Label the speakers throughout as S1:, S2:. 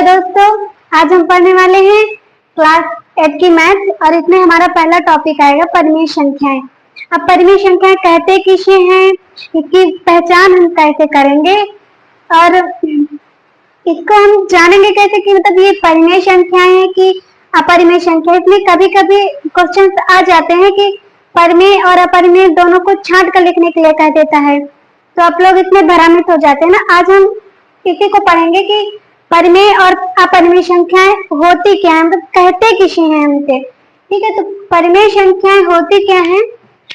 S1: दोस्तों, आज हम पढ़ने वाले हैं क्लास 8 की मैथ और इसमें हमारा पहला टॉपिक आएगा परिमेय संख्याएं। अब परिमेय संख्याएं कहते किसे हैं, इसकी पहचान हम कैसे करेंगे और इसको हम जानेंगे कैसे कि मतलब ये परिमेय संख्याएं हैं कि अपरिमेय संख्या। इसमें कभी कभी क्वेश्चन आ जाते हैं कि परिमेय और अपरिमेय दोनों को छांट कर लिखने के लिए कह देता है, तो आप लोग इसमें भ्रमित हो जाते हैं ना। आज हम इसी को पढ़ेंगे कि परिमेय और अपरिमेय संख्याएं होती क्या है, मतलब कहते किसे हैं हमसे। ठीक है, तो परिमेय संख्याएं होती क्या हैं।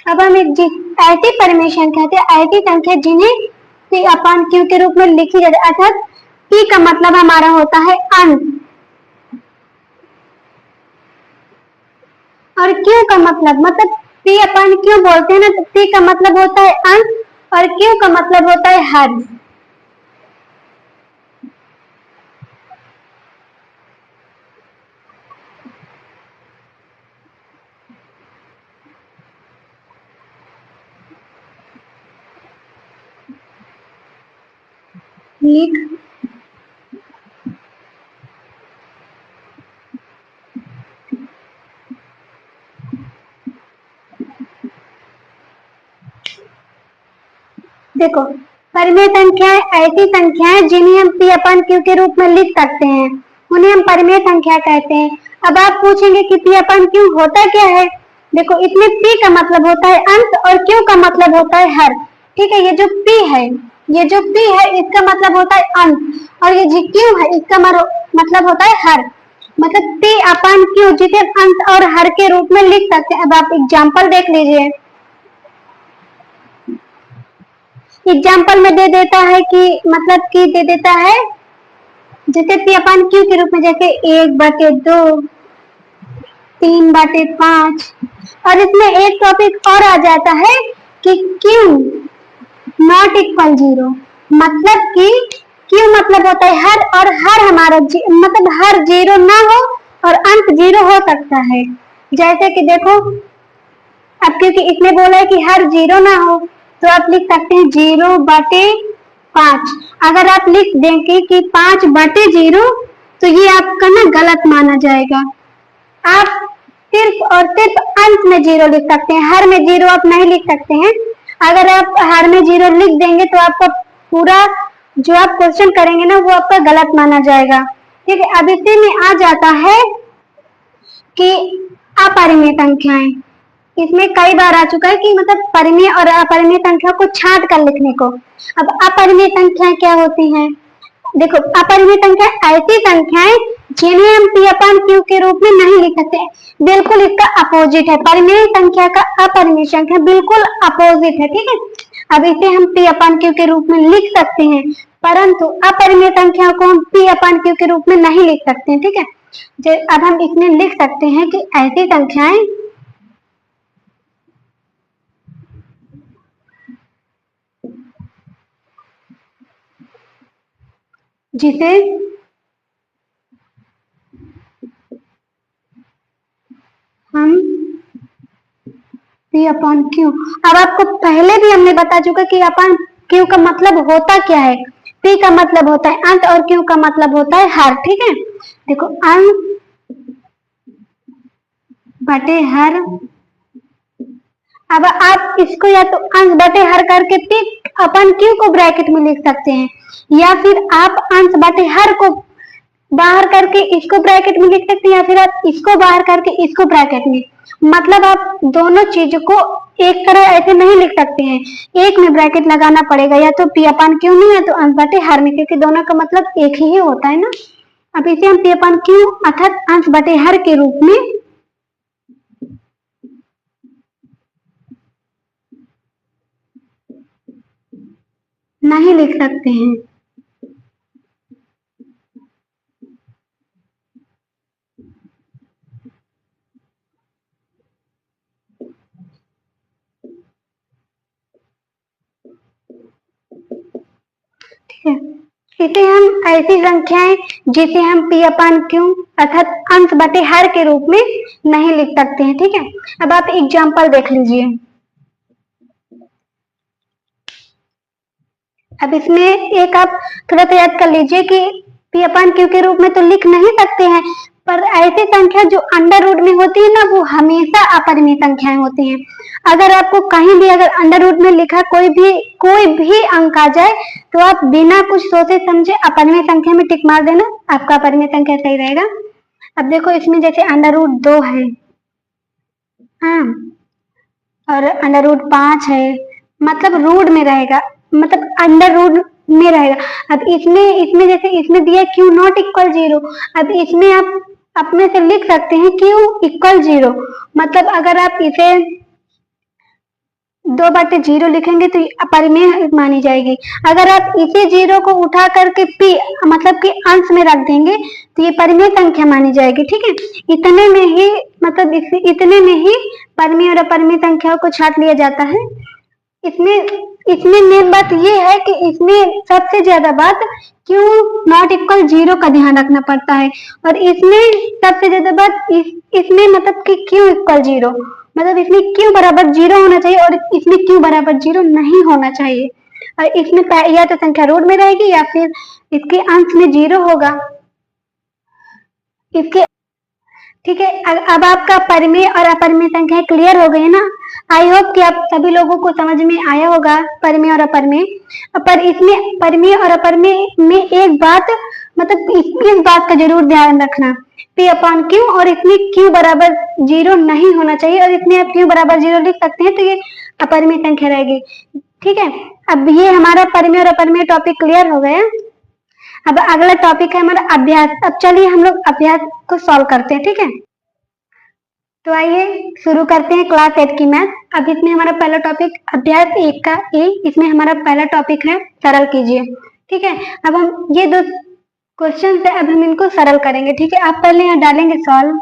S1: अब हम एक ऐसी परिमेय संख्या थे, ऐसी संख्या जिन्हें p अपॉन q के रूप में लिखी जाती है, अर्थात p का मतलब हमारा होता है अंश और q का मतलब p अपॉन q बोलते हैं ना, तो p का मतलब होता है अंश और q का मतलब होता है हर। लिख देखो, परिमेय संख्याएं ऐसी संख्याएं जिन्हें हम p अपन q के रूप में लिख सकते हैं, उन्हें हम परिमेय संख्या कहते हैं। अब आप पूछेंगे कि p अपन q होता क्या है। देखो, इसमें p का मतलब होता है अंश और q का मतलब होता है हर। ठीक है, ये जो p है, इसका मतलब होता है अंश और ये जो q है इसका मतलब होता है हर। मतलब p अपन q जिसे अंश और हर के रूप में लिख सकते हैं। अब आप एग्जाम्पल देख लीजिए। एग्जाम्पल में दे देता है कि मतलब कि दे देता है जैसे p अपन q के रूप में, जैसे 1/2, 3/5। और इसमें एक टॉपिक और आ जाता है कि q नॉट इक्वल 0, मतलब कि q मतलब होता है हर और हर हमारा मतलब हर 0 ना हो और अंत 0 हो सकता है। जैसे कि देखो, अब क्योंकि इसने बोला है कि हर 0 ना हो, तो आप लिख सकते हैं 0/5। अगर आप लिख देंगे कि 5/0, तो ये आपका ना गलत माना जाएगा। आप सिर्फ और सिर्फ अंश में 0 लिख सकते हैं, हर में 0 आप नहीं लिख सकते हैं। अगर आप हर में 0 लिख देंगे तो आपका पूरा जो आप क्वेश्चन करेंगे ना, वो आपका गलत माना जाएगा। ठीक है, अब इसी में आ जाता है कि अपरिमेय संख्याएं। इसमें कई बार आ चुका है कि मतलब परिमेय और अपरिमेय संख्या को छांट कर लिखने को। अब अपरिमेय संख्याएं क्या होती हैं। देखो, अपरिमेय संख्या ऐसी संख्याएं जिन्हें हम p अपन q के रूप में नहीं लिख सकते। बिल्कुल इसका अपोजिट है, परिमेय संख्या का अपरिमेय संख्या बिल्कुल अपोजिट है। ठीक है, अब इसे हम p अपन q के रूप में लिख सकते हैं, परंतु अपरिमेय संख्या को हम p अपन q के रूप में नहीं लिख सकते। ठीक है, अब हम इसमें लिख सकते हैं कि ऐसी संख्याएं जिसे हम p अपन q, अब आपको पहले भी हमने बता चुका कि अपन q का मतलब होता क्या है। p का मतलब होता है अंश और q का मतलब होता है हर। ठीक है, देखो, अंश बटे हर। अब आप इसको या तो अंश बटे हर करके p अपन q को ब्रैकेट में लिख सकते हैं, या फिर आप अंश बटे हर को बाहर करके इसको ब्रैकेट में लिख सकते हैं, या फिर आप इसको बाहर करके इसको ब्रैकेट में। मतलब आप दोनों चीजों को एक तरह ऐसे नहीं लिख सकते हैं, एक में ब्रैकेट लगाना पड़ेगा, या तो p अपन q में या तो अंश बटे हर में, क्योंकि दोनों का मतलब एक ही होता है ना। अब इसे हम p अपन q अर्थात अंश बटे हर के रूप में नहीं लिख सकते हैं। ठीक है, इसे हम ऐसी संख्याएं जिसे हम p अपन q अर्थात अंश बटे हर के रूप में नहीं लिख सकते हैं। ठीक है, अब आप एग्जाम्पल देख लीजिए। अब इसमें एक आप थोड़ा सा याद कर लीजिए कि पी अपॉन क्यू के रूप में तो लिख नहीं सकते हैं, पर ऐसी संख्या जो अंडर रूट में होती है ना, वो हमेशा अपरिमेय संख्याएं होती हैं। अगर आपको कहीं भी अगर अंडर रूट में लिखा कोई भी अंक आ जाए, तो आप बिना कुछ सोचे समझे अपरिमेय संख्या में टिक मार देना, आपका अपरिमेय संख्या सही रहेगा। अब देखो इसमें जैसे अंडर रूट 2 है, हाँ, और अंडर रूट 5 है, मतलब रूट में रहेगा, मतलब अंडर रूट में रहेगा। अब इसमें जैसे इसमें दिया क्यू नॉट इक्वल 0, अब इसमें आप अपने से लिख सकते हैं क्यू इक्वल 0, मतलब अगर आप इसे 2/0 लिखेंगे तो अपरिमेय मानी जाएगी। अगर आप इसी 0 को उठा करके पी मतलब कि अंश में रख देंगे तो ये परिमेय संख्या मानी जाएगी। ठीक है, इतने में ही मतलब इतने में ही परिमेय और अपरिमेय संख्याओं को छांट लिया जाता है। इसमें मेन बात ये है कि इसमें सबसे ज्यादा बात क्यू नॉट इक्वल 0 का ध्यान रखना पड़ता है, और इसमें सबसे ज्यादा बात इसमें मतलब कि क्यू इक्वल 0, मतलब इसमें क्यू बराबर 0 होना चाहिए और इसमें क्यू बराबर 0 नहीं होना चाहिए। और इसमें या तो संख्या रूट में रहेगी या फिर इसके अंश में 0 होगा इसके। ठीक है, अब आपका परिमेय और अपरिमेय संख्या क्लियर हो गई है ना। आई होप कि आप सभी लोगों को समझ में आया होगा परिमेय और अपरिमेय। पर इसमें परिमेय और अपरिमेय में एक बात मतलब इस बात का जरूर ध्यान रखना, पी अपॉन क्यू, और इसमें क्यू बराबर 0 नहीं होना चाहिए, और इसमें आप क्यू बराबर 0 लिख सकते हैं तो ये अपरिमेय संख्या रहेगी। ठीक है, अब ये हमारा परिमेय और अपरिमेय टॉपिक क्लियर हो गया। अब अगला टॉपिक है हमारा अभ्यास। अब चलिए हम लोग अभ्यास को सॉल्व करते हैं। ठीक है, तो आइए शुरू करते हैं क्लास 8 की मैथ। अब इसमें हमारा पहला टॉपिक अभ्यास 1 का ए, इसमें हमारा पहला टॉपिक है सरल कीजिए। ठीक है, अब हम ये 2 क्वेश्चन है, अब हम इनको सरल करेंगे। ठीक है, आप पहले यहाँ डालेंगे सॉल्व।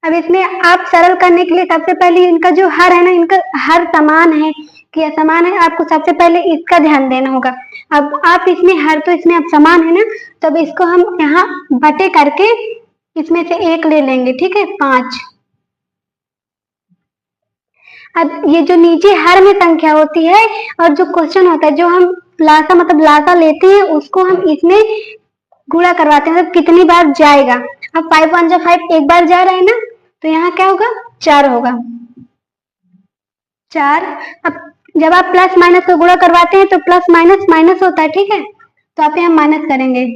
S1: अब इसमें आप सरल करने के लिए सबसे पहले इनका जो हर है ना, इनका हर समान है कि असमान है, आपको सबसे पहले इसका ध्यान देना होगा। अब आप इसमें हर तो इसमें अब समान है ना, तब इसको हम यहाँ बटे करके इसमें से 1 ले लेंगे। ठीक है, 5। अब ये जो नीचे हर में संख्या होती है और जो क्वेश्चन होता है, जो हम लासा मतलब लासा लेते हैं, उसको हम इसमें गुणा करवाते हैं, मतलब कितनी बार जाएगा। अब 5 1 जा 5 एक बार जा रहा है ना, तो यहाँ क्या होगा 4 होगा 4। अब जब आप प्लस माइनस को गुणा करवाते हैं तो प्लस माइनस माइनस होता है। ठीक है, तो आप यहाँ माइनस करेंगे।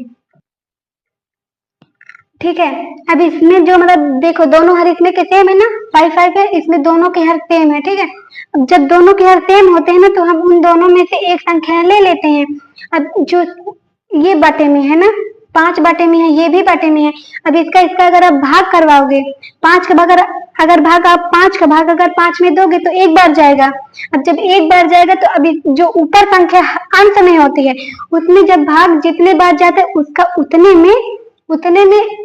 S1: ठीक है, अब इसमें जो मतलब देखो दोनों हर इसमें के सेम है ना, 5 5 है, इसमें दोनों के हर सेम है। ठीक है, अब जब दोनों के हर सेम होते हैं ना, तो हम उन दोनों में से एक संख्या ले लेते हैं। अब जो ये बाटे में है ना, 5 बाटे में है, ये भी बाटे में है। अब इसका अगर आप भाग करवाओगे, 5 का भाग अगर भाग आप 5 का भाग अगर 5 में दोगे तो एक बार जाएगा। अब जब एक बार जाएगा तो अभी जो ऊपर संख्या अंश में होती है, उसमें जब भाग जितने बार जाता है उसका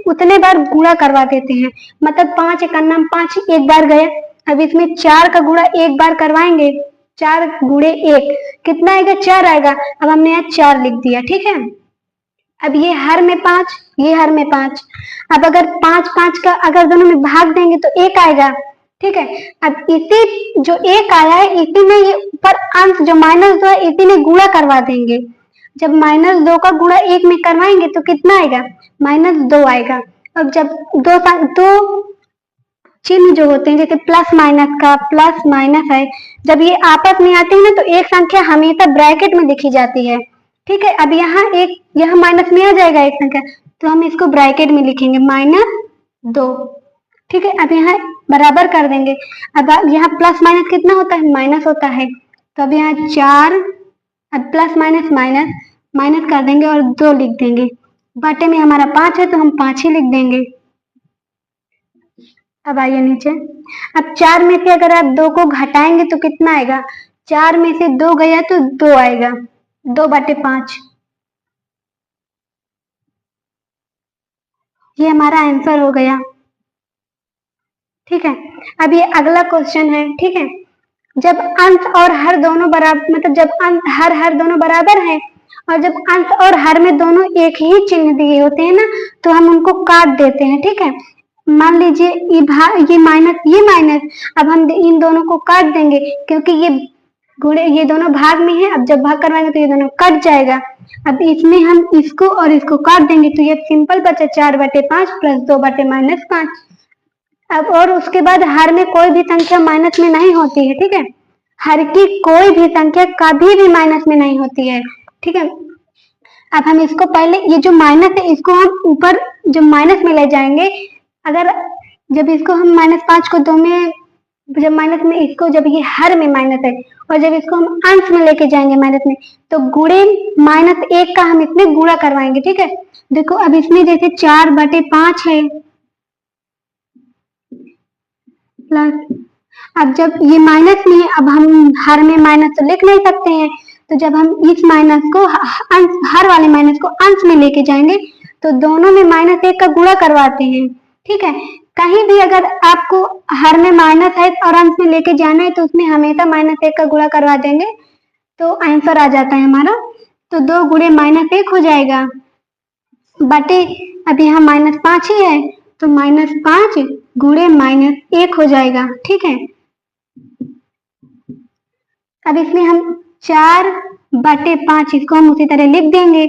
S1: उतने बार गुणा करवा देते हैं। मतलब 5 एक अन्नम 5 एक बार गया। अब इसमें 4 का गुणा एक बार करवाएंगे, 4 गुणे 1 कितना आएगा 4 आएगा। अब हमने यहाँ 4 लिख दिया। ठीक है, अब ये हर में 5, ये हर में 5। अब अगर 5 5 का अगर दोनों में भाग देंगे तो 1 आएगा। ठीक है, अब इसी जो 1 आया है इसी में ये ऊपर अंश जो -2 है इसी में गुणा करवा देंगे। जब -2 का गुणा 1 में करवाएंगे तो कितना आएगा -2 आएगा। अब जब दो चिन्ह जो होते हैं जैसे प्लस माइनस का प्लस माइनस है, जब ये आपस में आते हैं ना तो एक संख्या हमेशा ब्रैकेट में लिखी जाती है। ठीक है, अब यहाँ माइनस में आ जाएगा एक संख्या, तो हम इसको ब्रैकेट में लिखेंगे -2। ठीक है, अब यहाँ बराबर कर देंगे। अब यहाँ प्लस माइनस कितना होता है माइनस होता है, तो अब यहाँ 4, अब प्लस माइनस माइनस माइनस कर देंगे और 2 लिख देंगे। बाटे में हमारा 5 है तो हम 5 ही लिख देंगे। अब आइए नीचे, अब 4 में से अगर आप 2 को घटाएंगे तो कितना आएगा, 4 में से 2 गया तो 2 आएगा, 2/5। ये हमारा आंसर हो गया। ठीक है, अब ये अगला क्वेश्चन है। ठीक है, जब अंश और हर दोनों बराबर मतलब जब अंश हर दोनों बराबर है और जब अंश और हर में दोनों एक ही चिन्ह दिए होते हैं ना, तो हम उनको काट देते हैं। ठीक है, मान लीजिए ये माइनस ये माइनस, अब हम इन दोनों को काट देंगे क्योंकि ये गुणे, ये दोनों भाग में है, अब जब भाग करवाएंगे तो ये दोनों कट जाएगा। अब इसमें हम इसको और इसको काट देंगे तो ये सिंपल बचा 4/5 प्लस 2/-5। अब और उसके बाद हर में कोई भी संख्या माइनस में नहीं होती है, ठीक है, हर की कोई भी संख्या कभी भी माइनस में नहीं होती है, ठीक है। अब हम इसको पहले, ये जो माइनस है इसको हम ऊपर जो माइनस में ले जाएंगे, अगर जब इसको हम -5 को 2 में, जब माइनस में इसको, जब ये हर में माइनस है और जब इसको हम अंश में लेके जाएंगे माइनस में, तो गुणे -1 का हम इसमें गुणा करवाएंगे, ठीक है। देखो अब इसमें जैसे 4/5 है प्लस, अब जब ये माइनस में है, अब हम हर में माइनस तो लिख नहीं सकते हैं, तो जब हम इस माइनस को हर वाले माइनस को अंश में लेके जाएंगे तो दोनों में -1 का गुणा करवाते हैं, ठीक है। कहीं भी अगर आपको हर में माइनस है और अंश में लेके जाना है तो उसमें हमेशा -1 का गुणा करवा देंगे तो आंसर आ जाता है हमारा। तो 2 गुणे -1 हो जाएगा बटे, अब यहाँ -5 ही है तो -5 गुणे -1 हो जाएगा, ठीक है। अब इसमें हम 4/5 इसको हम उसी तरह लिख देंगे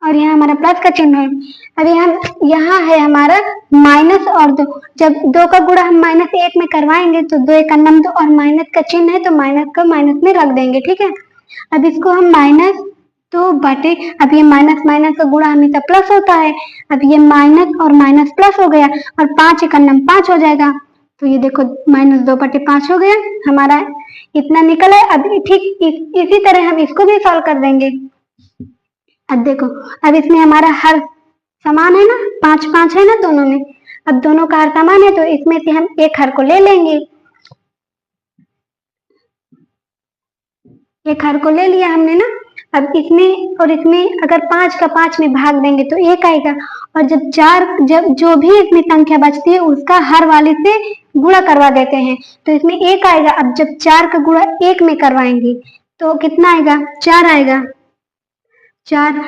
S1: और यहाँ हमारा प्लस का चिन्ह है। अभी हम यहाँ है हमारा माइनस और 2, जब 2 का गुणा हम -1 में करवाएंगे तो 2 1 2 और माइनस का चिन्ह है तो माइनस का माइनस में रख देंगे, ठीक है। अब इसको हम -2 बटे, अब ये माइनस माइनस का गुणा हमेशा प्लस होता है, अब ये माइनस और माइनस प्लस हो गया और 5 1 5 हो जाएगा, तो ये देखो -2/5 हो गया हमारा, इतना निकल है। अब ठीक इसी तरह हम इसको भी सॉल्व कर देंगे। अब देखो, अब इसमें हमारा हर समान है ना, 5 5 है ना दोनों में, अब दोनों का हर समान है तो इसमें से हम एक हर को ले लेंगे, एक हर को ले लिया हमने ना। अब इसमें और इसमें अगर 5 का 5 में भाग देंगे तो 1 आएगा, और जब जो भी इसमें संख्या बचती है उसका हर वाले से गुणा करवा देते हैं तो इसमें 1 आएगा। अब जब 4 का गुणा 1 में करवाएंगे तो कितना आएगा, 4 आएगा, 4,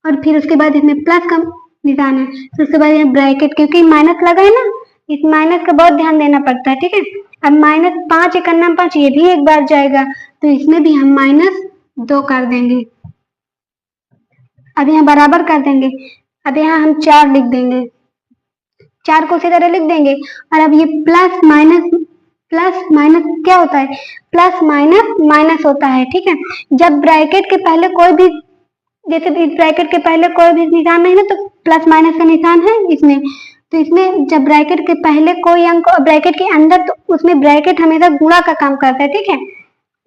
S1: और फिर उसके बाद इसमें प्लस का निशान है, तो उसके बाद यहाँ ब्रैकेट, क्योंकि माइनस लगा है ना, इस माइनस का बहुत ध्यान देना पड़ता है, ठीक है। अब -5 1 5 ये भी एक बार जाएगा तो इसमें भी हम -2 कर देंगे, अब यहाँ बराबर कर देंगे। अब यहाँ हम 4 लिख देंगे, 4 को उसी तरह लिख देंगे। और अब ये प्लस माइनस क्या होता है, प्लस माइनस माइनस होता है, ठीक है। जब ब्रैकेट के पहले कोई भी, जैसे इस ब्रैकेट के पहले कोई भी निशान नहीं ना तो प्लस माइनस का निशान है इसमें, तो इसमें जब ब्रैकेट के पहले कोई अंक ब्रैकेट के अंदर तो उसमें ब्रैकेट हमेशा गुणा का काम करता है, ठीक है।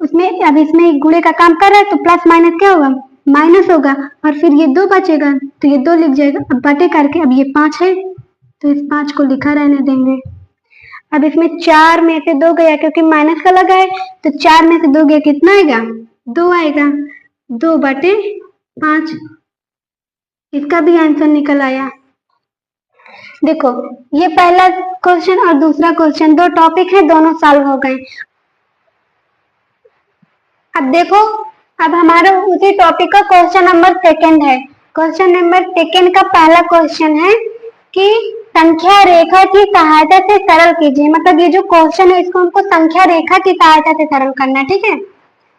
S1: उसमें अब इसमें गुणे का काम कर रहा है तो प्लस माइनस क्या होगा, माइनस होगा, और फिर ये 2 बचेगा तो ये 2 लिख जाएगा। अब बटे करके, अब ये 5 है तो इस 5 को लिखा रहने देंगे। अब इसमें 4 में से 2 गया क्योंकि माइनस का लगा है, तो 4 में से 2 गया कितना आएगा, 2 आएगा, 2/5, इसका भी आंसर निकल आया। देखो ये पहला क्वेश्चन और दूसरा क्वेश्चन, 2 टॉपिक है, दोनों सॉल्व हो गए। अब देखो, अब हमारा उसी टॉपिक का क्वेश्चन नंबर 2 है। क्वेश्चन नंबर 2 का पहला क्वेश्चन है कि संख्या रेखा की सहायता से सरल कीजिए, मतलब ये जो क्वेश्चन है इसको हमको संख्या रेखा की सहायता से सरल करना है, ठीक है।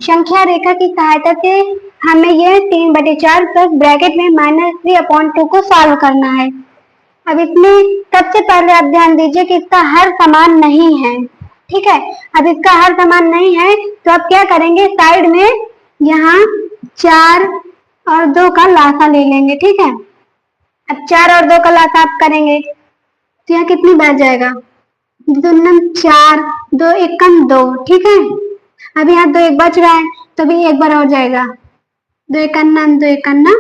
S1: संख्या रेखा की सहायता से हमें ये 3/4 प्लस ब्रैकेट में -3/2 को सॉल्व करना है। अब इसमें सबसे पहले आप ध्यान दीजिए कि इसका हर समान नहीं है, ठीक है। अब इसका हर समान नहीं है तो आप क्या करेंगे, साइड में यहाँ 4 और 2 का लासा ले लेंगे, ठीक है। अब 4 और 2 का लासा आप करेंगे तो यहाँ कितनी बार जाएगा, 4, 2 1 2, ठीक है। अब यहाँ 2 1 बच रहा है तो भी एक बार और जाएगा, 2 1 2 1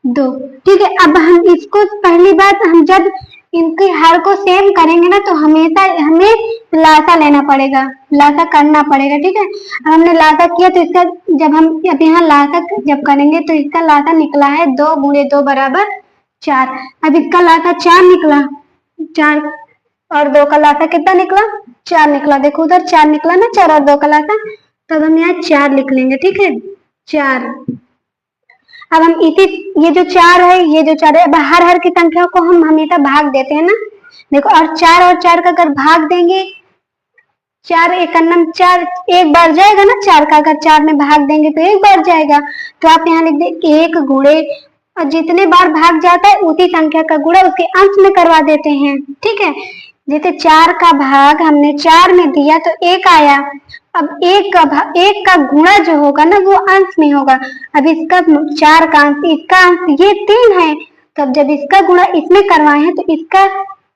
S1: 2, ठीक है। अब हम इसको पहली बात, हम जब इनके हर को सेम करेंगे ना तो हमेशा हमें लासा लेना पड़ेगा, लासा करना पड़ेगा, ठीक है। अब हमने लासा किया तो इसका, जब हम अब यहाँ लासा जब करेंगे तो इसका लासा निकला है 2 × 2 = 4। अब इसका लासा 4 निकला, 4 और 2 का लासा कितना निकला, 4 निकला, देखो उधर 4 निकला ना, 4 और 2 का लासा, तब हम यहाँ 4 लिख लेंगे, ठीक है, 4। अब हम ये जो 4 है, ये जो 4 है, अब हर की संख्या को हम हमेशा भाग देते हैं ना, देखो, और 4 का अगर भाग देंगे 4 एक अन्नम 4 एक बार जाएगा ना, 4 का अगर 4 में भाग देंगे तो एक बार जाएगा। तो आप यहाँ लिख दे 1 गुणे, और जितने बार भाग जाता है उसी संख्या का गुणा उसके अंश में करवा देते हैं। ठीक है, जैसे 4 का भाग हमने 4 में दिया तो 1 आया। अब 1 का गुणा जो होगा ना वो अंश में होगा। अब इसका 4 का अंश, इसका अंश ये 3 है, तो अब जब इसका गुणा इसमें करवाए हैं तो इसका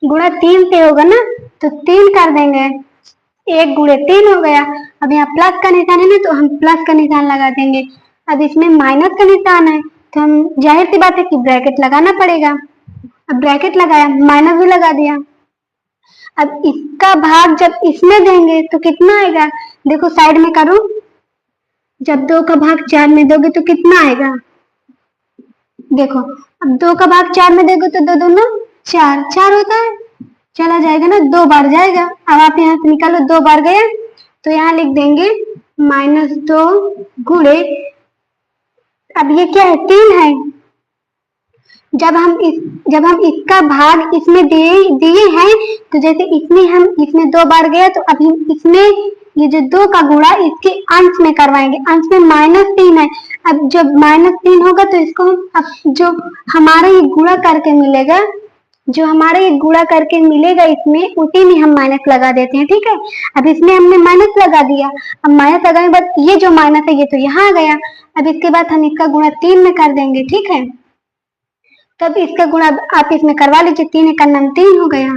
S1: गुणा 3 से होगा ना, तो 3 कर देंगे, 1 गुणे 3 हो गया। अब यहाँ प्लस का निशान है ना, तो हम प्लस का निशान लगा देंगे। अब इसमें माइनस का निशान है, तो हम जाहिर सी बात है कि ब्रैकेट लगाना पड़ेगा। अब ब्रैकेट लगाया, माइनस भी लगा दिया। अब इसका भाग जब इसमें देंगे तो कितना आएगा, देखो साइड में करो, जब 2 का भाग 4 में दोगे तो कितना आएगा, देखो अब 2 का भाग 4 में दोगे तो 2 दूना 4, 4 होता है, चला जाएगा ना, 2 बार जाएगा। अब आप यहाँ से निकालो, 2 बार गया, तो यहाँ लिख देंगे -2 गुणे, अब ये क्या है, 3 है। जब हम इसका भाग इसमें दिए हैं, तो जैसे इसमें 2 बार गया, तो अभी इसमें ये जो 2 का गुणा इसके अंश में करवाएंगे, अंश में -3 है। अब जब -3 होगा तो इसको हम, अब जो हमारा ये गुणा करके मिलेगा, इसमें उसी में हम माइनस लगा देते हैं। ठीक है, अब इसमें हमने माइनस लगा दिया, अब माइनस लगाने के बाद ये जो माइनस है ये तो यहाँ आ गया। अब इसके बाद हम इसका गुणा 3 में कर देंगे। ठीक है, तब इसका गुणा आप इसमें करवा लीजिए, 3 एक अन्नम 3 हो गया,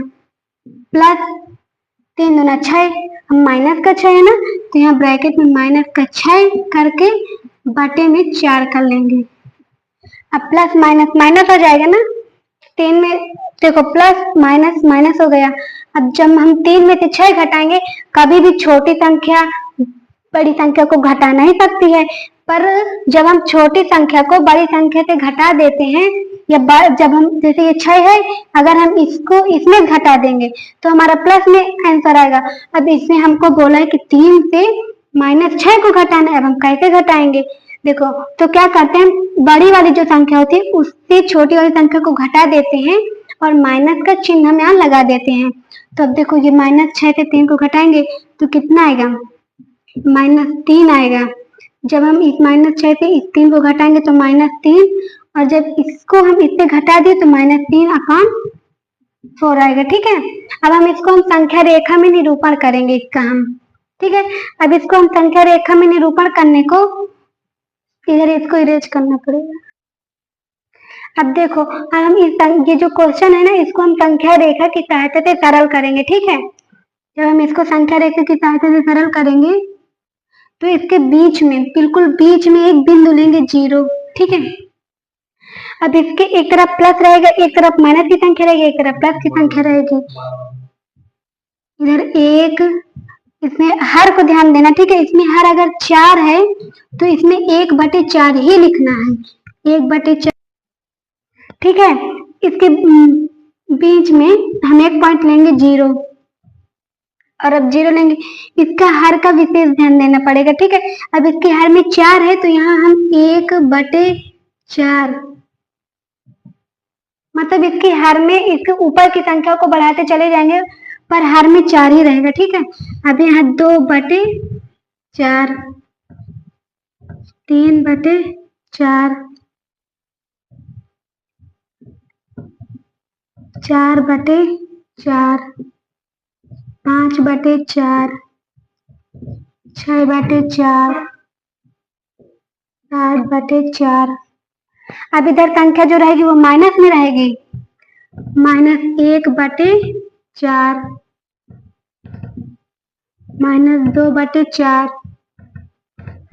S1: प्लस 3 दूना 6, हम माइनस का 6 है ना, तो यहाँ ब्रैकेट में माइनस का 6 करके बटे में 4 कर लेंगे। अब प्लस माइनस माइनस हो जाएगा ना, 3 में देखो प्लस माइनस माइनस हो गया। अब जब हम 3 में से 6 घटाएंगे, कभी भी छोटी संख्या बड़ी संख्या को घटा नहीं सकती है, पर जब हम छोटी संख्या को बड़ी संख्या से घटा देते हैं, या जब हम, जैसे ये 6 है, अगर हम इसको इसमें घटा देंगे तो हमारा प्लस में आंसर आएगा। अब इसमें हमको बोला है कि 3 से -6 को घटाना है। अब हम कैसे घटाएंगे, देखो तो क्या करते हैं, बड़ी वाली जो संख्या होती है उससे छोटी वाली संख्या को घटा देते हैं और माइनस का चिन्ह हम यहाँ लगा देते हैं। तो अब देखो ये -6 से 3 को घटाएंगे तो कितना आएगा, -3 आएगा। जब हम इस -6 से इस 3 को घटाएंगे तो -3, और जब इसको हम इससे घटा दिए तो -3/4 आएगा। ठीक है, अब हम इसको हम संख्या रेखा में निरूपण करेंगे इसका हम। ठीक है, अब इसको हम संख्या रेखा में निरूपण करने को, इधर इसको इरेज करना पड़ेगा। अब देखो, अब हम ये जो क्वेश्चन है ना, इसको हम संख्या रेखा की सहायता से सरल करेंगे। ठीक है, जब हम इसको संख्या रेखा की सहायता से सरल करेंगे तो इसके बीच में, बिल्कुल बीच में एक बिंदु लेंगे 0। ठीक है, अब इसके एक तरफ प्लस रहेगा, एक तरफ माइनस की संख्या रहेगी, एक तरफ प्लस की संख्या रहेगी। इधर 1, इसमें हर को ध्यान देना। ठीक है, इसमें हर अगर 4 है तो इसमें 1/4 ही लिखना है, 1/4। ठीक है, इसके बीच में हम एक पॉइंट लेंगे 0, और अब 0 लेंगे, इसका हर का विशेष ध्यान देना पड़ेगा। ठीक है, अब इसके हर में 4 है तो यहाँ हम 1/4, मतलब इसके हर में इसके ऊपर की संख्या को बढ़ाते चले जाएंगे पर हर में 4 ही रहेगा। ठीक है, अब यहाँ 2/4, 3/4, 4/4, 5/4, 6/4, 7/4। अब इधर संख्या जो रहेगी वो माइनस में रहेगी, -1/4, -2/4,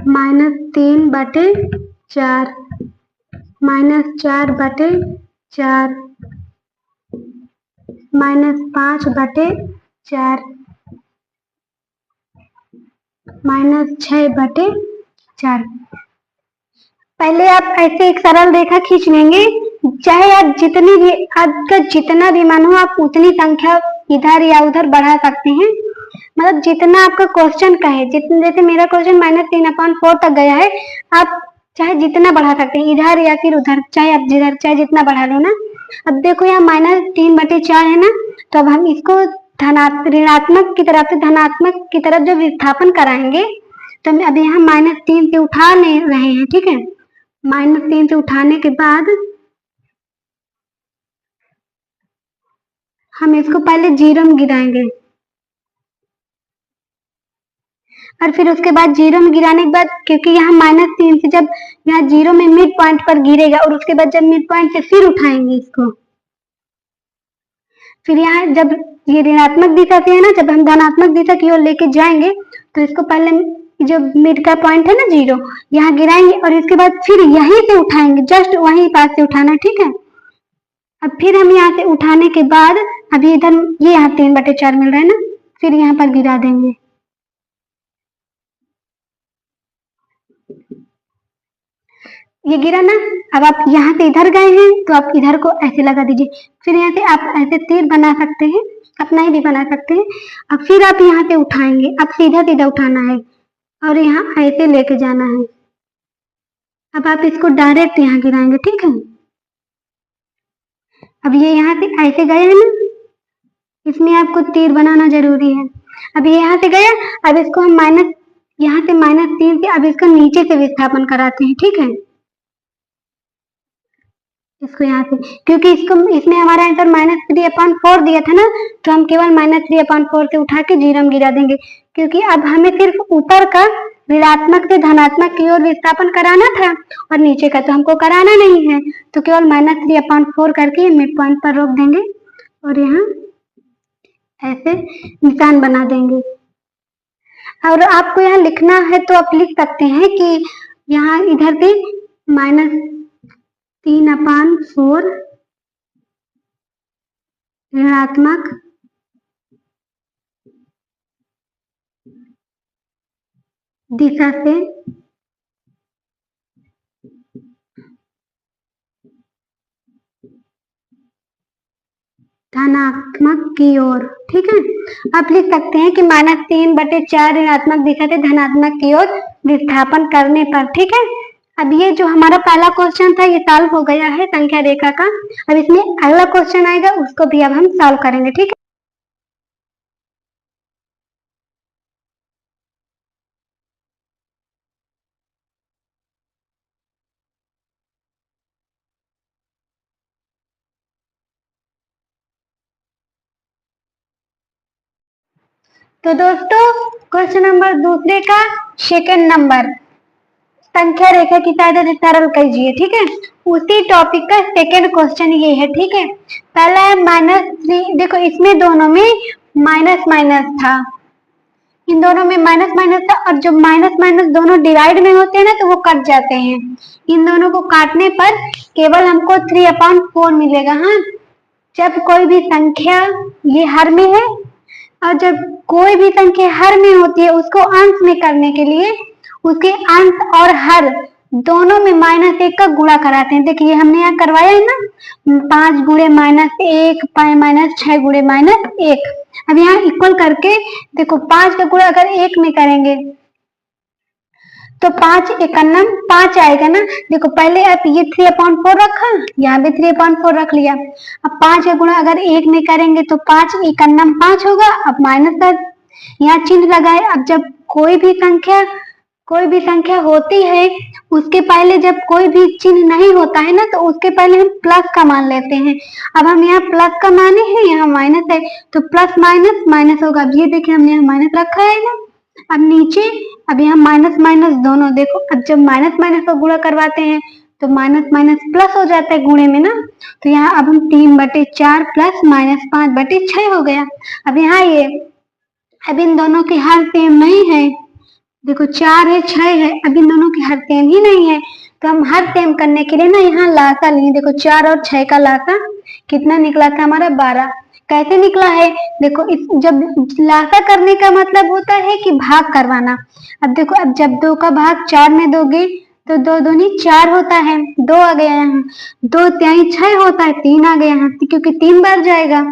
S1: -3/4, -4/4, -5/4, -6/4। पहले आप ऐसे एक सरल रेखा खींच लेंगे, चाहे आप जितनी भी, आपका जितना भी मन हो आप उतनी संख्या इधर या उधर बढ़ा सकते हैं, मतलब जितना आपका क्वेश्चन का है, जैसे मेरा क्वेश्चन -3/4 तक गया है, आप चाहे जितना बढ़ा सकते हैं, इधर या फिर उधर, चाहे आप जिधर चाहे जितना बढ़ा लो ना। अब देखो यहाँ -3/4 है ना, तो अब हम इसको ऋणात्मक की तरफ से धनात्मक की तरफ जब विस्थापन कराएंगे तो हम अभी यहाँ -3 से उठा ले रहे हैं, ठीक है। -3 से उठाने के बाद हम इसको पहले 0 में गिराएंगे और फिर उसके बाद 0 में गिराने के बाद, क्योंकि यहाँ -3 से जब यहाँ 0 में मिड पॉइंट पर गिरेगा और उसके बाद जब मिड पॉइंट से फिर उठाएंगे इसको, फिर यहाँ जब ये ऋणात्मक दिशा से है ना, जब हम धनात्मक दिशा की ओर लेके जाएंगे तो इसको पहले जो मिड का पॉइंट है ना 0, यहाँ गिराएंगे और इसके बाद फिर यहीं से उठाएंगे, जस्ट वहीं पास से उठाना, ठीक है। अब फिर हम यहाँ से उठाने के बाद अभी इधर ये यहाँ 3/4 मिल रहा है ना, फिर यहाँ पर गिरा देंगे। ये गिरा ना, अब आप यहाँ से इधर गए हैं तो आप इधर को ऐसे लगा दीजिए, फिर यहाँ से आप ऐसे तीर बना सकते हैं, अपना ही भी बना सकते हैं। अब फिर आप यहाँ से उठाएंगे, अब सीधा सीधा उठाना है और यहाँ ऐसे लेके जाना है। अब आप इसको डायरेक्ट यहाँ गिराएंगे, ठीक है। अब ये यहाँ से ऐसे गए हैं ना, इसमें आपको तीर बनाना जरूरी है। अब ये यहाँ से गया, अब इसको हम यहाँ से -3 से अब इसको नीचे से विस्थापन कराते हैं, ठीक है। इसको यहाँ से, क्योंकि इसमें हमारा आंसर -3/4 दिया था ना, तो हम केवल -3/4 से उठा के 0 में गिरा देंगे, क्योंकि अब हमें सिर्फ ऊपर का ऋणात्मक से धनात्मक की ओर विस्थापन कराना था और नीचे का तो हमको कराना नहीं है, तो केवल -3/4 करके मिड पॉइंट पर रोक देंगे और यहाँ ऐसे निशान बना देंगे। और आपको यहाँ लिखना है तो आप लिख सकते हैं कि यहाँ इधर से -3/4 ऋणात्मक दिशा से धनात्मक की ओर, ठीक है। आप लिख सकते हैं कि -3/4 ऋणात्मक दिशा से धनात्मक की ओर विस्थापन करने पर, ठीक है। अब ये जो हमारा पहला क्वेश्चन था ये सॉल्व हो गया है संख्या रेखा का। अब इसमें अगला क्वेश्चन आएगा, उसको भी अब हम सॉल्व करेंगे, ठीक है। तो दोस्तों क्वेश्चन नंबर दूसरे का सेकंड नंबर संख्या रेखा की सहायता से सरल कीजिए, ठीक है। उसी टॉपिक का सेकंड क्वेश्चन ये है, ठीक है। पहला है -3, देखो इसमें दोनों में माइनस माइनस था, इन दोनों में माइनस माइनस था, और जब माइनस माइनस दोनों डिवाइड में होते हैं ना तो वो कट जाते हैं। इन दोनों को काटने पर केवल हमको 3/4 मिलेगा। हाँ, जब कोई भी संख्या ये हर में है और जब कोई भी संख्या हर में होती है उसको अंश में करने के लिए उसके अंश और हर दोनों में -1 का गुणा कराते हैं। देखिए हमने यहाँ करवाया है ना, 5 गुणे -1 -6 गुणे -1। अब यहाँ इक्वल करके देखो 5 का गुणा अगर 1 में करेंगे तो 5 एकन्नम 5 आएगा ना। देखो पहले आप ये 3/4 रखा, यहाँ भी 3/4 रख लिया। अब 5 का गुणा अगर 1 में करेंगे तो 5 एकन्नम 5 होगा। अब माइनस का यहाँ चिन्ह लगाए। अब जब कोई भी संख्या होती है उसके पहले जब कोई भी चिन्ह नहीं होता है ना तो उसके पहले हम प्लस का मान लेते हैं। अब हम यहाँ प्लस का माने हैं, यहाँ माइनस है तो प्लस माइनस माइनस होगा। अब ये देखिए हमने यहाँ माइनस रखा है ना, अब नीचे अब यहाँ माइनस माइनस दोनों देखो। अब जब माइनस माइनस का गुणा करवाते हैं तो माइनस माइनस प्लस हो जाता है गुणे में ना, तो यहाँ अब हम 3/4 प्लस -5/6 हो गया। अब यहाँ ये अब इन दोनों के हर सेम नहीं है, देखो 4 है 6 है, अब इन दोनों के हर सेम ही नहीं है, तो हम हर सेम करने के लिए ना यहाँ लासा लिए। देखो 4 और 6 का लासा कितना निकला था हमारा 12। कैसे निकला है देखो, जब लासा करने का मतलब होता है कि भाग करवाना। अब देखो अब जब 2 का भाग 4 में दोगे तो 2 दूनी 4 होता है, 2 आ गया यहाँ, 2 तिहाई 6 होता है, 3 आ गया यहाँ क्योंकि 3 बार जाएगा।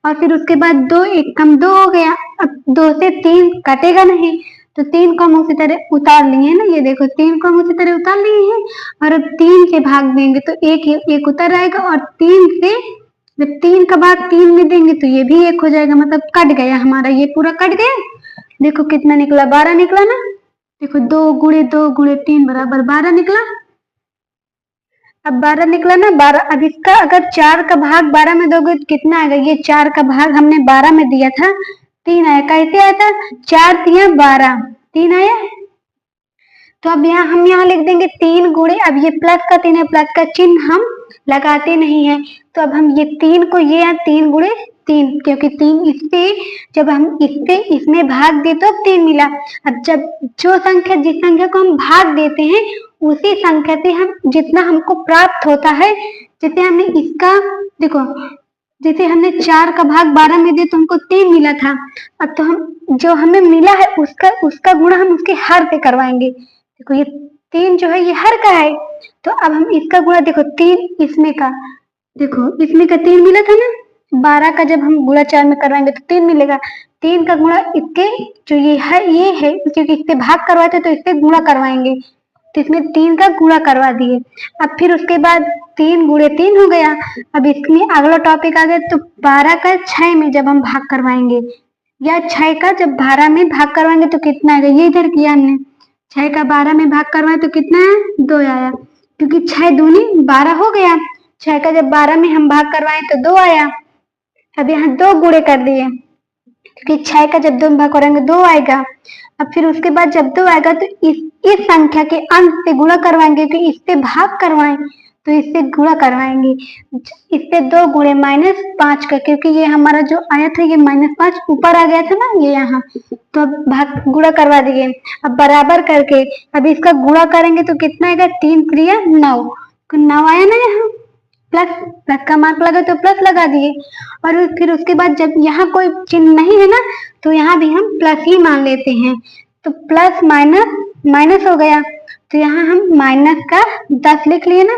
S1: और फिर उसके बाद 2 एक कम 2 हो गया। अब 2 से 3 कटेगा नहीं तो 3 को हम उसी तरह उतार लिए ना, ये देखो 3 को हम उसी तरह उतार लिए हैं। और अब 3 से भाग देंगे तो एक उतर आएगा और 3 से जब 3 का भाग 3 में देंगे तो ये भी 1 हो जाएगा, मतलब कट गया हमारा, ये पूरा कट गया। देखो कितना निकला, 12 निकला ना। देखो 2 × 2 × 3 बराबर 12 निकला। अब 12 निकला ना, 12। अब इसका अगर 4 का भाग 12 में दोगे तो कितना आएगा, ये 4 का भाग हमने 12 में दिया था, 3 आया। कैसे आया था, 4 × 3 = 12, 3 आया। तो अब हम यहाँ लिख देंगे 3 गुणे, अब ये प्लस का 3 है, प्लस का चिन्ह हम लगाते नहीं है, तो अब हम ये 3 को ये 3 × 3, क्योंकि 3 इससे, जब हम इससे इसमें भाग दे तो 3 मिला। अब जब जो संख्या, जिस संख्या को हम भाग देते हैं उसी संख्या से हम जितना हमको प्राप्त होता है, जैसे हमने इसका देखो, जैसे हमने 4 का भाग 12 में दिया तो हमको 3 मिला था। अब तो हम जो हमें मिला है उसका गुणा हम उसके हर से करवाएंगे। देखो ये 3 जो है ये हर का है, तो अब हम इसका गुणा, देखो 3 इसमें का, देखो इसमें का 3 मिला था ना, 12 का जब हम गुणा 4 में करवाएंगे तो 3 मिलेगा। 3 का गुणा इसके जो ये है, क्योंकि इससे भाग करवाते तो इससे गुणा करवाएंगे, तो इसमें 3 का गुणा करवा दिए। अब फिर उसके बाद 3 × 3 हो गया। अब इसमें अगला टॉपिक आ गया, तो 12 का 6 में जब हम भाग करवाएंगे, या 6 का जब 12 में भाग करवाएंगे तो कितना आएगा, ये इधर किया हमने, 6 का 12 में भाग करवाए तो कितना है, 2 आया, क्योंकि 6 दूनी 12 हो गया। 6 का जब 12 में हम भाग करवाए तो 2 आया। अब यहाँ 2 गुणे कर दिए, क्योंकि 6 का जब 2 में भाग करेंगे 2 आएगा। अब फिर उसके बाद जब 2 आएगा तो इस संख्या के अंश से गुणा करवाएंगे, कि इससे भाग करवाएं तो इससे गुणा करवाएंगे, इससे 2 गुणे -5 का, क्योंकि ये हमारा जो आया था ये -5 ऊपर आ गया था ना, ये यहाँ, तो अब भाग गुणा करवा दिए। अब बराबर करके अब इसका गुणा करेंगे तो कितना आएगा, 3 × 9, 9 आया ना, यहाँ प्लस का मार्क लगा तो प्लस लगा दिए। और फिर उसके बाद जब यहाँ कोई चिन्ह नहीं है ना, तो यहाँ भी हम प्लस ही मान लेते हैं, तो प्लस माइनस माइनस हो गया, तो यहाँ हम माइनस का 10 लिख लिए ना,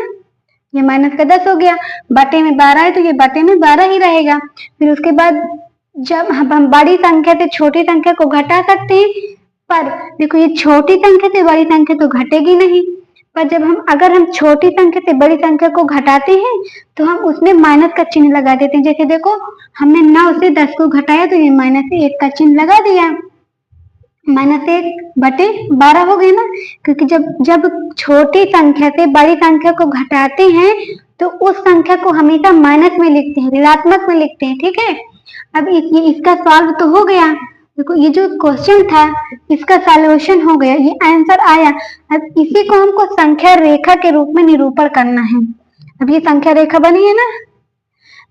S1: ये माइनस का 10 हो गया। बटे में 12 है तो ये बटे में 12 ही रहेगा। फिर उसके बाद जब हम बड़ी संख्या से छोटी संख्या को घटा सकते हैं, पर देखो ये छोटी संख्या से बड़ी संख्या तो घटेगी नहीं, पर जब अगर हम छोटी संख्या से बड़ी संख्या को घटाते हैं तो हम उसमें माइनस का चिन्ह लगा देते हैं। जैसे देखो हमने 9 से 10 को घटाया तो ये -1 का चिन्ह लगा दिया, -1/12 हो गए ना, क्योंकि जब छोटी संख्या से बड़ी संख्या को घटाते हैं तो उस संख्या को हमेशा माइनस में लिखते हैं, ऋणात्मक में लिखते हैं। ठीक है, अब इसका सॉल्व तो हो गया। देखो ये जो क्वेश्चन था इसका सॉल्यूशन हो गया, ये आंसर आया। अब इसी को हमको संख्या रेखा के रूप में निरूपण करना है। अब ये संख्या रेखा बनी है ना,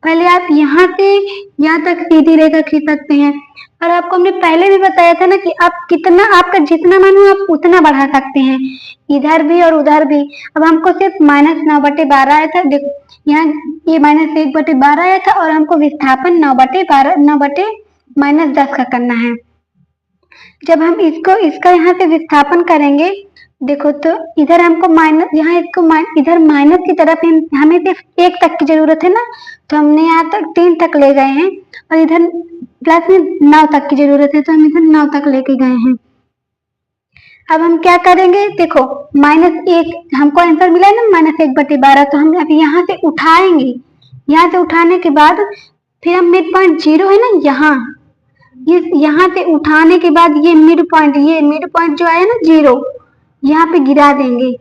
S1: पहले आप यहाँ से यहाँ तक सीधी रेखा खींच सकते हैं, और आपको हमने पहले भी बताया था ना कि आप कितना, आपका जितना मन हो आप उतना बढ़ा सकते हैं, इधर भी और उधर भी। अब हमको सिर्फ -9/12 आया था, देखो यहाँ ये -1/12 आया था, और हमको विस्थापन 9/10 का करना है। जब हम इसका यहाँ से विस्थापन करेंगे, देखो तो इधर हमको माइनस, यहाँ इसको इधर माइनस की तरफ हमें सिर्फ 1 तक की जरूरत है ना, तो हमने यहाँ तक 3 तक ले गए हैं, और इधर प्लस में 9 तक की जरूरत है तो हम इधर 9 तक लेके गए हैं। अब हम क्या करेंगे, देखो -1 हमको आंसर मिला है ना, -1/12, तो हम अभी यहाँ से उठाएंगे। यहाँ से उठाने के बाद फिर हम मिड पॉइंट 0 है ना, यहाँ से उठाने के बाद ये मिड पॉइंट जो आया ना 0, यहाँ पे गिरा देंगे।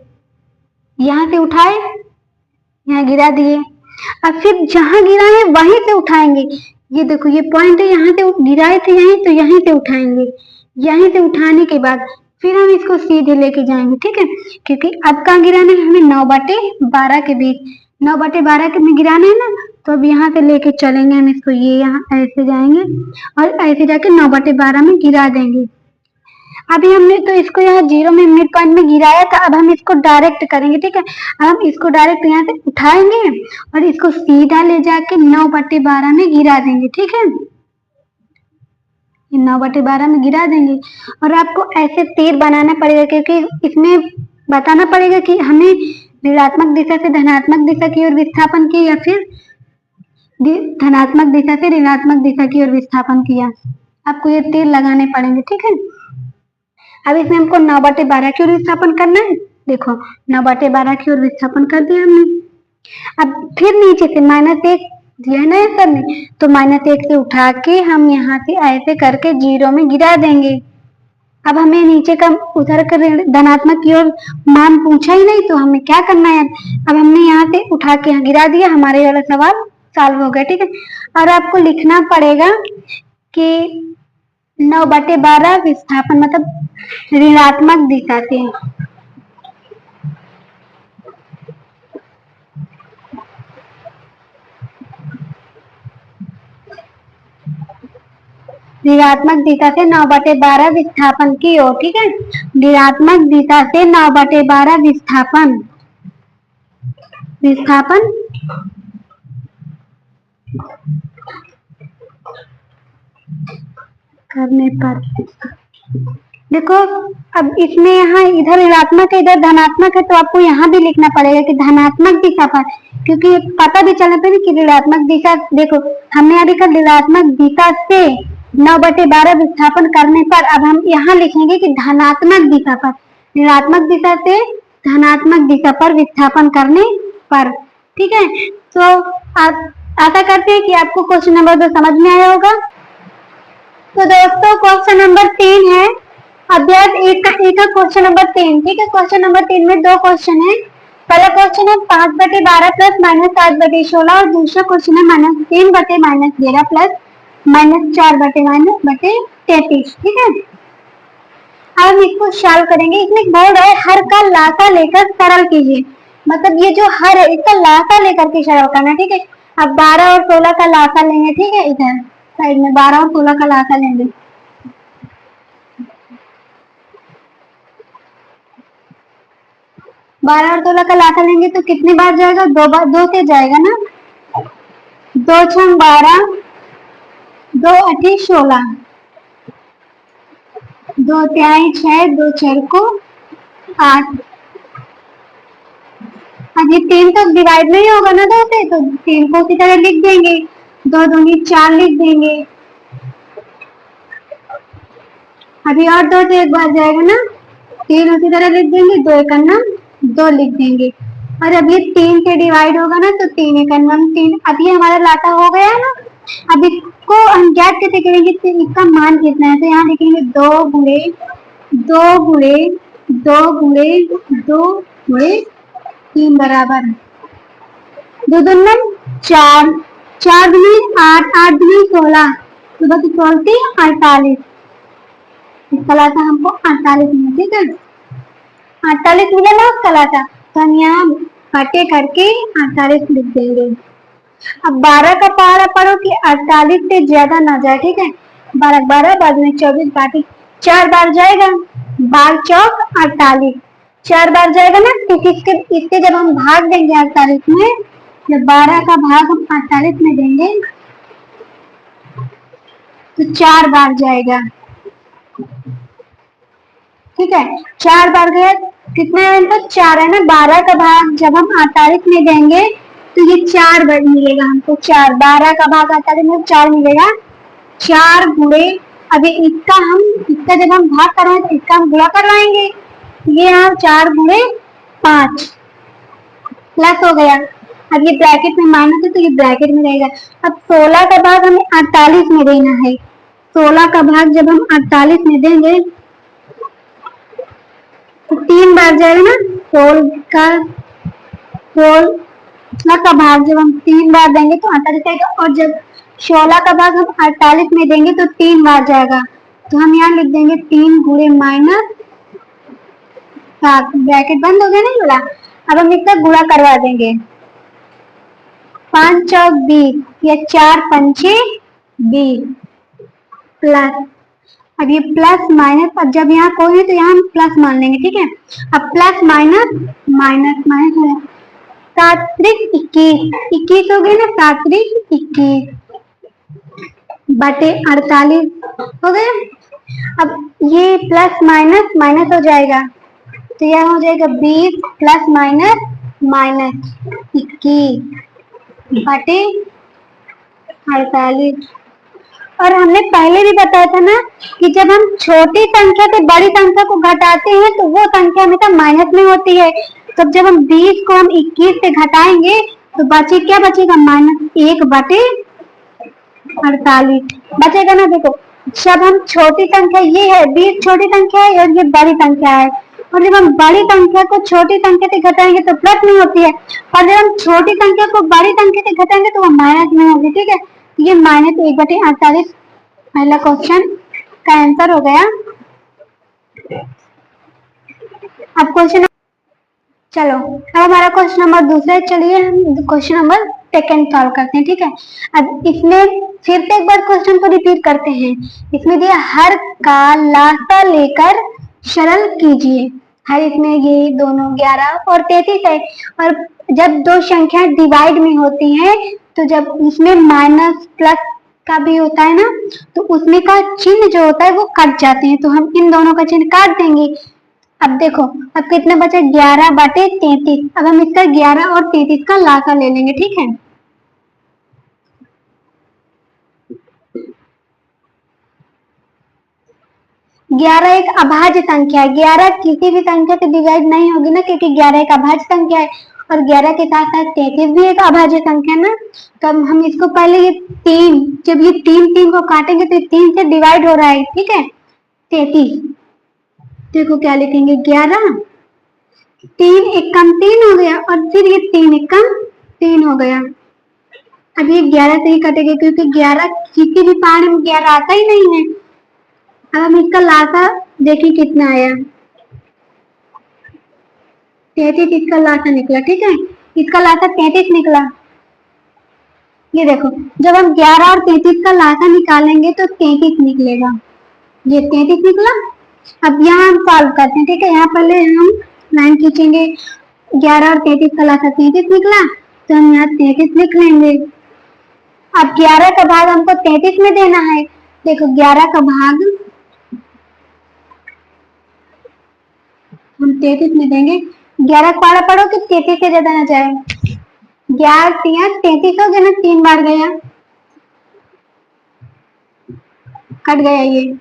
S1: यहाँ से उठाए, यहाँ गिरा दिए। अब फिर जहां गिरा है वहीं से उठाएंगे। ये देखो ये पॉइंट है, यहाँ से गिराए थे यहीं, तो यहीं से उठाएंगे। यहीं से उठाने के बाद फिर हम इसको सीधे लेके जाएंगे। ठीक है, क्योंकि अब कहाँ गिराना है हमें, 9/12 के बीच, 9/12 के में गिराना है ना, तो अब यहाँ से लेके चलेंगे हम इसको, ये यहाँ ऐसे जाएंगे और ऐसे जाके 9/12 में गिरा देंगे। अभी हमने तो इसको यहाँ 0 में मिड पॉइंट में गिराया था, अब हम इसको डायरेक्ट करेंगे। ठीक है, हम इसको डायरेक्ट यहाँ से उठाएंगे और इसको सीधा ले जाके 9/12 में गिरा देंगे। ठीक है, 9/12 में गिरा देंगे। और आपको ऐसे तीर बनाना पड़ेगा, क्योंकि इसमें बताना पड़ेगा कि हमें ऋणात्मक दिशा से धनात्मक दिशा की ओर विस्थापन किया, या फिर धनात्मक दिशा से ऋणात्मक दिशा की ओर विस्थापन किया। आपको ये तीर लगाने पड़ेंगे। ठीक है, अब इसमें हमको 9/12 की ओर विस्थापन करना है। देखो 9/12 की ओर विस्थापन कर दिया हमने। अब फिर नीचे से -1 दिया है ना सर ने। तो -1 से उठा के हम यहाँ से ऐसे करके 0 में गिरा देंगे। अब हमें नीचे का उधर कर धनात्मक की ओर मान पूछा ही नहीं, तो हमें क्या करना है। अब हमने यहाँ से उठा के यहाँ गिरा दिया, हमारे वाला सवाल सॉल्व हो गया। ठीक है, और आपको लिखना पड़ेगा कि 9/12 विस्थापन मतलब ऋणात्मक दिशा से। ऋणात्मक दिशा से 9/12 विस्थापन की ओर। ठीक है, ऋणात्मक दिशा से 9/12 विस्थापन करने पर देखो, अब इसमें यहाँ इधर ऋणात्मक है इधर धनात्मक है, तो आपको यहाँ भी लिखना पड़ेगा कि धनात्मक दिशा पर, क्योंकि पता भी चलना चाहिए कि ऋणात्मक दिशा। देखो हमने अभी कहा ऋणात्मक दिशा से 9/12 विस्थापन करने पर, अब हम यहाँ लिखेंगे कि धनात्मक दिशा पर, ऋणात्मक दिशा से धनात्मक दिशा पर विस्थापन करने पर। ठीक है, तो आशा करते हैं कि आपको क्वेश्चन नंबर 2 समझ में आया होगा। तो दोस्तों क्वेश्चन नंबर 3 है अभ्यास 1 का क्वेश्चन नंबर 3। ठीक है, क्वेश्चन नंबर 3 में 2 क्वेश्चन है। पहला क्वेश्चन है 5/12 प्लस -7/16 और दूसरा क्वेश्चन है -3/-13 प्लस -4/-33। ठीक है, अब हम इसको सॉल्व करेंगे। इसमें बोर्ड है हर का लासा लेकर सरल कीजिए, मतलब ये जो हर है इसका लासा लेकर के सरल करना। ठीक है, अब 12 और 16 का लासा लेंगे। ठीक है, इधर साइड में 12 और 16 का लासा लेंगे। बारह और 16 का लासा लेंगे तो कितनी बार जाएगा, 2 से जाएगा ना। 2 छंग 12, 2 8 16, 2 तिहाई 6, 2 चरको 8। अब ये 3 तो डिवाइड नहीं होगा ना 2 से, तो 3 को उसी तरह लिख देंगे। 2 दूनी 4 लिख देंगे। अभी और 2 से एक बार जाएगा ना, 3 उसी तरह लिख देंगे। 2 एक 2 लिख देंगे। और अब ये 3 से डिवाइड होगा ना, तो 3 एक 3। अब ये हमारा लाता हो गया ना। अब इसको हम ज्ञात कैसे करेंगे, तो इसका मान कितना है, तो यहाँ लिखेंगे 2 गुणे 2 गुणे 2 गुणे 2 गुणे 3 बराबर 2 दूनी 4, 4 दूनी 8, 8 दूनी 16, तो बस 48। इसका लाता हमको 48 मिला। ठीक है, 48 मिला ना उसका लाता, तो हम यहाँ बटे करके 48 लिख देंगे। अब 12 का पहाड़ा पढ़ो कि 48 से ज्यादा ना जाए। ठीक है, 12 12 बाद में 24 बाकी 4 बार जाएगा। 12 चौक 48, 4 बार जाएगा ना। इसके जब हम भाग देंगे 48 में, जब 12 का भाग हम 48 में देंगे तो 4 बार जाएगा। ठीक है, 4 बार गया, कितना है तो 4 है ना। 12 का भाग जब हम 48 में देंगे तो ये 4 बार मिलेगा हमको। 4 12 का भाग 48 में 4 मिलेगा। 4 गुणे, अभी इसका जब हम भाग करवाएं तो इसका हम गुणा करवाएंगे। ये यहाँ 4 गुणे 5 प्लस हो गया। अब ये ब्रैकेट में माइनस है तो ये ब्रैकेट में रहेगा। अब 16 का भाग हमें 48 में देना है। 16 का भाग जब हम 48 में देंगे तो 3 बार जाएगा ना। 16 का भाग जब हम 3 बार देंगे तो 48 आएगा, और जब 16 का भाग हम 48 में देंगे तो 3 बार जाएगा। तो हम यहाँ लिख देंगे 3 गुणे -7, ब्रैकेट बंद हो गया ना बोला। अब हम इसका गुणा करवा देंगे। 5 चौक 20 या 4 पंचे 20 प्लस, अब ये प्लस माइनस, अब जब यहाँ कोई है तो यहाँ हम प्लस मान लेंगे। ठीक है, अब प्लस माइनस माइनस माइनस हो 7 त्रिक 21 हो गए ना। 7 त्रिक 21 बटे 48 हो गया। अब ये प्लस माइनस माइनस हो जाएगा, तो यह हो जाएगा 20 प्लस माइनस माइनस 21 बटे 48। और हमने पहले भी बताया था ना कि जब हम छोटी संख्या से बड़ी संख्या को घटाते हैं तो वो संख्या हमेशा माइनस में होती है। तो जब हम 20 को हम 21 से घटाएंगे तो बचे क्या बचेगा, -1/48 बचेगा ना। देखो जब हम छोटी संख्या, ये है 20 छोटी संख्या है और ये बड़ी संख्या है, और जब हम बड़ी संख्या को छोटी संख्या से घटाएंगे तो प्लस में होती है, और जब हम छोटी संख्या को बड़ी संख्या से घटाएंगे तो वो माइनस में होगी। ठीक है, ये -1/48 पहला क्वेश्चन का आंसर हो गया। अब क्वेश्चन, चलो अब हमारा क्वेश्चन नंबर दूसरा, चलिए हम क्वेश्चन नंबर सेकंड सॉल्व करते हैं। ठीक है, अब इसमें फिर से एक बार क्वेश्चन को रिपीट करते हैं। इसमें दिया हर का लासा लेकर सरल कीजिए। हर इसमें ये दोनों 11 और 33 है, और जब दो संख्या डिवाइड में होती हैं तो जब इसमें माइनस प्लस का भी होता है ना, तो उसमें का चिन्ह जो होता है वो कट जाते हैं, तो हम इन दोनों का चिन्ह काट देंगे। अब देखो अब कितने बचे, 11/33। अब हम इसका 11 और 33 का लासा ले लेंगे। ठीक है, ग्यारह एक अभाज्य संख्या है। 11 किसी भी संख्या से डिवाइड नहीं होगी ना, क्योंकि 11 एक अभाज्य संख्या है, और 11 के साथ साथ 33 भी एक अभाज्य संख्या है ना। तो हम इसको पहले ये 3, जब ये 3 को काटेंगे तो 3 से डिवाइड हो रहा है। ठीक है, 33, देखो क्या लिखेंगे, 11, 3 एकम 3 हो गया, और फिर ये 3 एकम 3 हो गया। अब ये 11 से ही कटेगा, क्योंकि 11 किसी भी पार्ट में 11 आता ही नहीं है। अब हम इसका लासा देखिए कितना आया, 33 इसका लासा निकला। ठीक है, इसका लासा 33 निकला। ये देखो जब हम 11 और 33 का लासा निकालेंगे तो 33 निकलेगा, ये 33 निकला। अब यहाँ हम सॉल्व करते हैं। ठीक है, यहाँ पहले हम लाइन खींचेंगे, 11 और 33 का लासा 33 निकला, तो हम यहाँ 33 लिख लेंगे। अब 11 का भाग हमको 33 में देना है। देखो 11 का भाग हम 33 में देंगे। 11 पारा पढ़ो कि 33 से ज्यादा ना जाए। 11 33 हो गया ना, 3 बार गया, कट गया, ये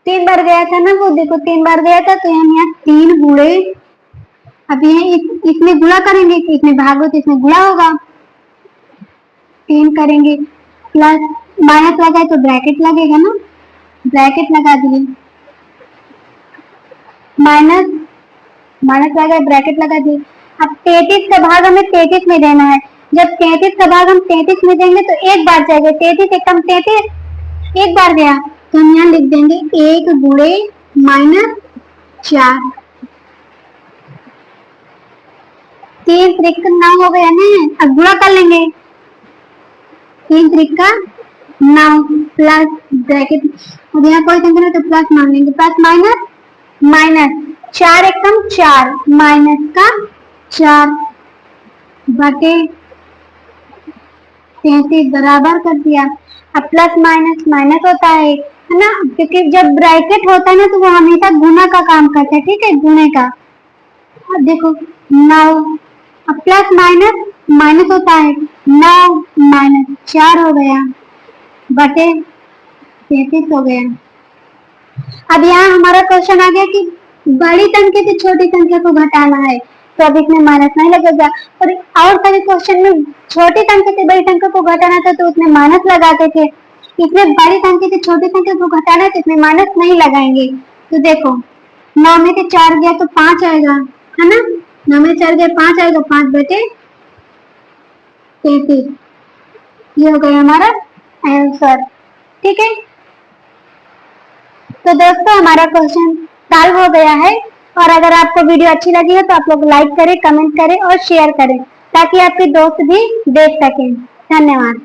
S1: 3 बार गया था ना, वो देखो 3 बार गया था, तो हम यहाँ 3 गुणे, अब ये इसमें गुणा करेंगे, इसमें भाग हो तो इसमें गुणा होगा, 3 करेंगे, प्लस माइनस लगा तो ब्रैकेट लगेगा ना, ब्रैकेट लगा दिए, माइनस लगा ब्रैकेट लगा दिए। अब 33 का भाग हमें 33 में देना है। जब 33 का भाग हम 33 में देंगे तो एक बार जाएगा, 33 एकम 33, एक बार गया, तो हम यहाँ लिख देंगे 1 गुणे -4, 3 त्रिक 9 हो गया ना। अब गुणा कर लेंगे, 3 त्रिक 9 प्लस ब्रैकेट, अब यहाँ कोई संख्या तो प्लस मान लेंगे, प्लस माइनस माइनस, 4 एकम 4, माइनस का 4 बटे 33 बराबर कर दिया। अब प्लस माइनस माइनस होता है ना, क्योंकि जब ब्रैकेट होता है ना तो वो हमेशा गुना का काम करता है। ठीक है, गुणे का। अब देखो 9, अब प्लस माइनस माइनस होता है, 9 माइनस 4 हो गया बटे 33 हो गया। अब यहाँ हमारा क्वेश्चन आ गया कि बड़ी संख्या से छोटी संख्या को घटाना है, तो अब इसमें माइनस नहीं लगेगा। और सारे क्वेश्चन में छोटी संख्या से बड़ी संख्या को घटाना था तो उसमें माइनस लगाते थे, इसमें बड़ी संख्या से छोटी संख्या को घटाना है तो इसमें माइनस नहीं लगाएंगे। तो देखो 9 में से 4 गया तो 5 आएगा, है ना, 9 में 4 गया 5 आएगा, 5 बटे 33, ये हो गया हमारा आंसर। ठीक है, तो दोस्तों हमारा क्वेश्चन सॉल्व हो गया है। और अगर आपको वीडियो अच्छी लगी हो तो आप लोग लाइक करें, कमेंट करें और शेयर करें, ताकि आपके दोस्त भी देख सकें। धन्यवाद।